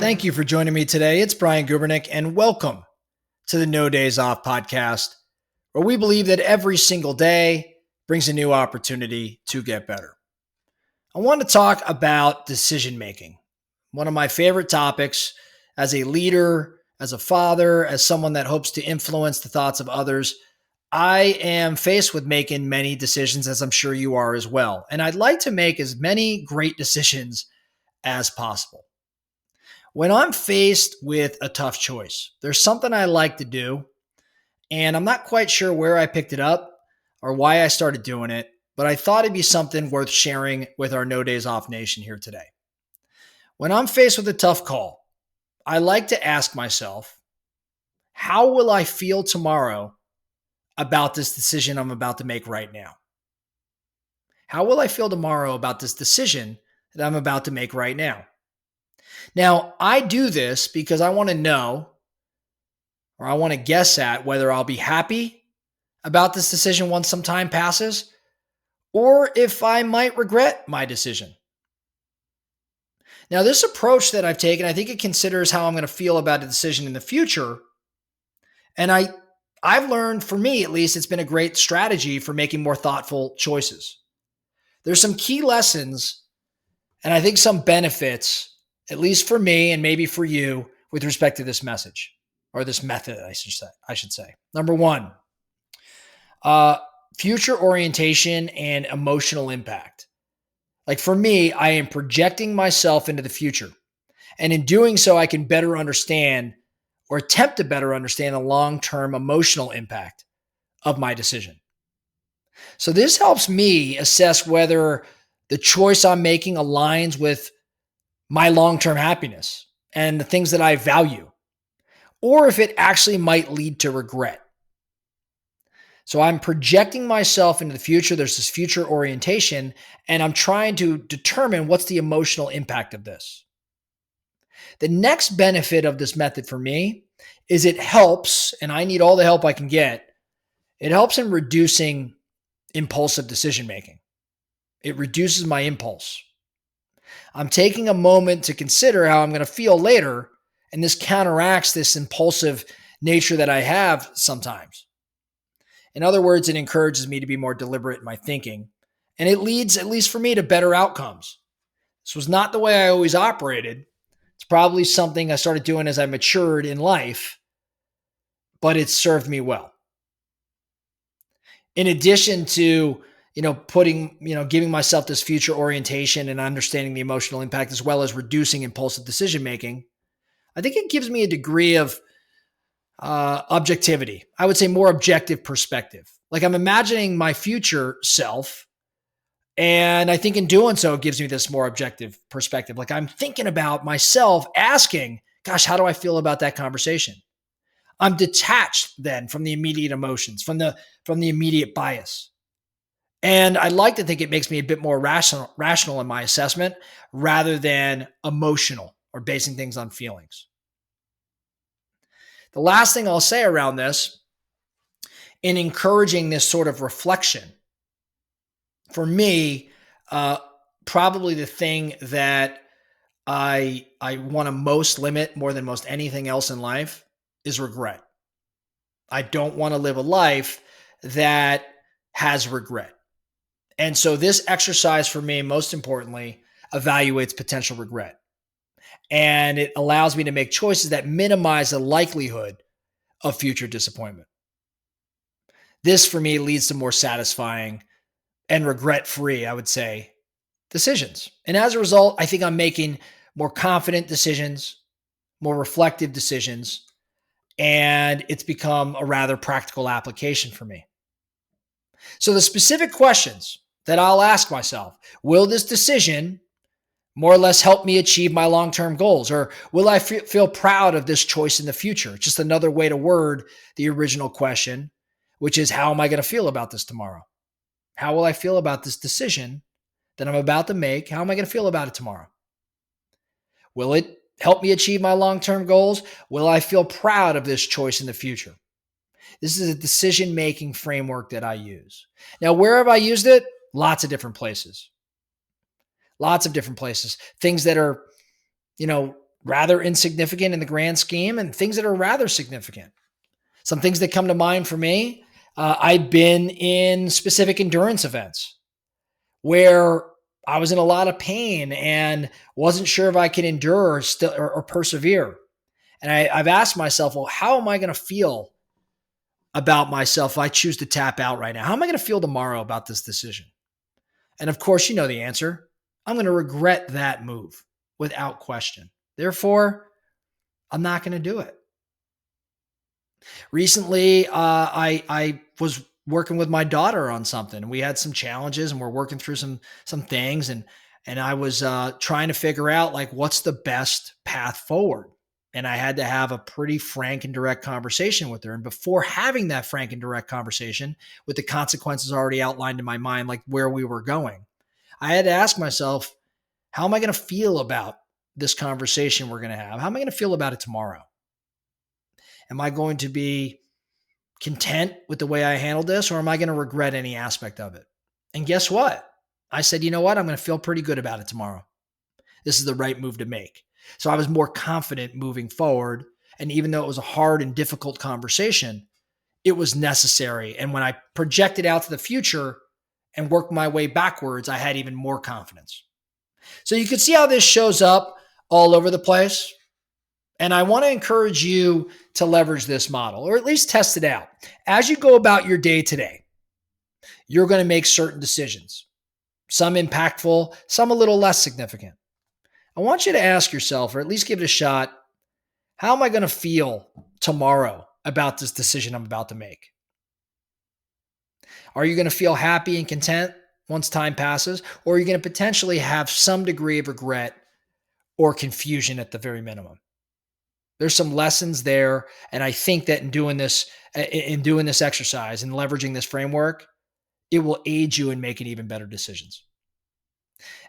Thank you for joining me today. It's Brian Gubernick, and welcome to the No Days Off podcast, where we believe that every single day brings a new opportunity to get better. I want to talk about decision making, one of my favorite topics as a leader, as a father, as someone that hopes to influence the thoughts of others. I am faced with making many decisions, as I'm sure you are as well. And I'd like to make as many great decisions as possible. When I'm faced with a tough choice, there's something I like to do, and I'm not quite sure where I picked it up or why I started doing it, but I thought it'd be something worth sharing with our No Days Off Nation here today. When I'm faced with a tough call, I like to ask myself, how will I feel tomorrow about this decision I'm about to make right now? How will I feel tomorrow about this decision that I'm about to make right now? Now, I do this because I want to know, or I want to guess at whether I'll be happy about this decision once some time passes, or if I might regret my decision. Now, this approach that I've taken, I think it considers how I'm going to feel about a decision in the future. And I've learned, for me at least, it's been a great strategy for making more thoughtful choices. There's some key lessons and I think some benefits, at least for me and maybe for you, with respect to this message or this method, I should say. Number one, future orientation and emotional impact. Like for me, I am projecting myself into the future. And in doing so, I can better understand or attempt to better understand the long-term emotional impact of my decision. So this helps me assess whether the choice I'm making aligns with my long-term happiness and the things that I value, or if it actually might lead to regret. So I'm projecting myself into the future. There's this future orientation, and I'm trying to determine what's the emotional impact of this. The next benefit of this method for me is it helps, and I need all the help I can get, it helps in reducing impulsive decision making. It reduces my impulse. I'm taking a moment to consider how I'm going to feel later, and this counteracts this impulsive nature that I have sometimes. In other words, it encourages me to be more deliberate in my thinking, and it leads, at least for me, to better outcomes. This was not the way I always operated. It's probably something I started doing as I matured in life, but it's served me well. In addition to giving myself this future orientation and understanding the emotional impact, as well as reducing impulsive decision making, I think it gives me a degree of objectivity. I would say more objective perspective. Like I'm imagining my future self, and I think in doing so, it gives me this more objective perspective. Like I'm thinking about myself asking, gosh, how do I feel about that conversation? I'm detached then from the immediate emotions, from the immediate bias. And I like to think it makes me a bit more rational in my assessment rather than emotional or basing things on feelings. The last thing I'll say around this, in encouraging this sort of reflection, for me, probably the thing that I want to most limit more than most anything else in life is regret. I don't want to live a life that has regret. And so this exercise for me, most importantly, evaluates potential regret. And it allows me to make choices that minimize the likelihood of future disappointment. This for me leads to more satisfying and regret-free, I would say, decisions. And as a result, I think I'm making more confident decisions, more reflective decisions, and it's become a rather practical application for me. So the specific questions that I'll ask myself, will this decision more or less help me achieve my long-term goals? Or will I feel proud of this choice in the future? Just another way to word the original question, which is, how am I going to feel about this tomorrow? How will I feel about this decision that I'm about to make? How am I going to feel about it tomorrow? Will it help me achieve my long-term goals? Will I feel proud of this choice in the future? This is a decision-making framework that I use. Now, where have I used it? Lots of different places. Lots of different places. Things that are, rather insignificant in the grand scheme and things that are rather significant. Some things that come to mind for me, I've been in specific endurance events where I was in a lot of pain and wasn't sure if I could endure or persevere. And I've asked myself, well, how am I going to feel about myself if I choose to tap out right now? How am I going to feel tomorrow about this decision? And of course, you know the answer. I'm going to regret that move without question. Therefore, I'm not going to do it. Recently, I was working with my daughter on something. We had some challenges, and we're working through some things, and I was trying to figure out like what's the best path forward. And I had to have a pretty frank and direct conversation with her. And before having that frank and direct conversation, with the consequences already outlined in my mind, like where we were going, I had to ask myself, how am I going to feel about this conversation we're going to have? How am I going to feel about it tomorrow? Am I going to be content with the way I handled this, or am I going to regret any aspect of it? And guess what? I said, you know what? I'm going to feel pretty good about it tomorrow. This is the right move to make. So I was more confident moving forward. And even though it was a hard and difficult conversation, it was necessary. And when I projected out to the future and worked my way backwards, I had even more confidence. So you can see how this shows up all over the place. And I want to encourage you to leverage this model, or at least test it out. As you go about your day today, you're going to make certain decisions, some impactful, some a little less significant. I want you to ask yourself, or at least give it a shot, how am I going to feel tomorrow about this decision I'm about to make? Are you going to feel happy and content once time passes, or are you going to potentially have some degree of regret or confusion at the very minimum? There's some lessons there, and I think that in doing this exercise and leveraging this framework, it will aid you in making even better decisions.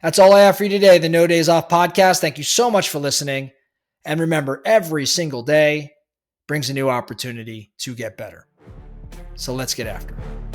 That's all I have for you today, the No Days Off podcast. Thank you so much for listening. And remember, every single day brings a new opportunity to get better. So let's get after it.